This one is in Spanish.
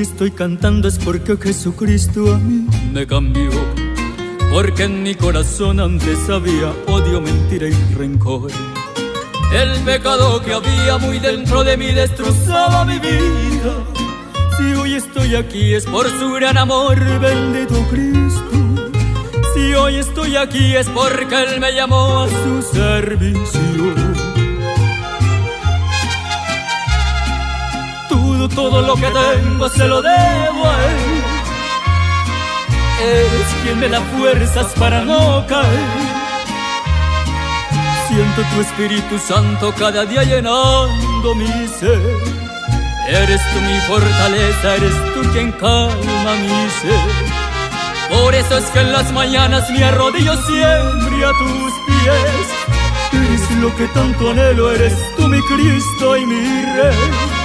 estoy cantando es porque Jesucristo a mí me cambió. Porque en mi corazón antes había odio, mentira y rencor. El pecado que había muy dentro de mí destrozaba mi vida. Si hoy estoy aquí es por su gran amor, bendito Cristo. Si hoy estoy aquí es porque Él me llamó a su servicio. Todo lo que tengo se lo debo a Él. Es quien me da fuerzas para no caer. Siento tu Espíritu Santo cada día llenando mi ser. Eres tú mi fortaleza, eres tú quien calma mi ser. Por eso es que en las mañanas me arrodillo siempre a tus pies. Eres lo que tanto anhelo, eres tú mi Cristo y mi Rey.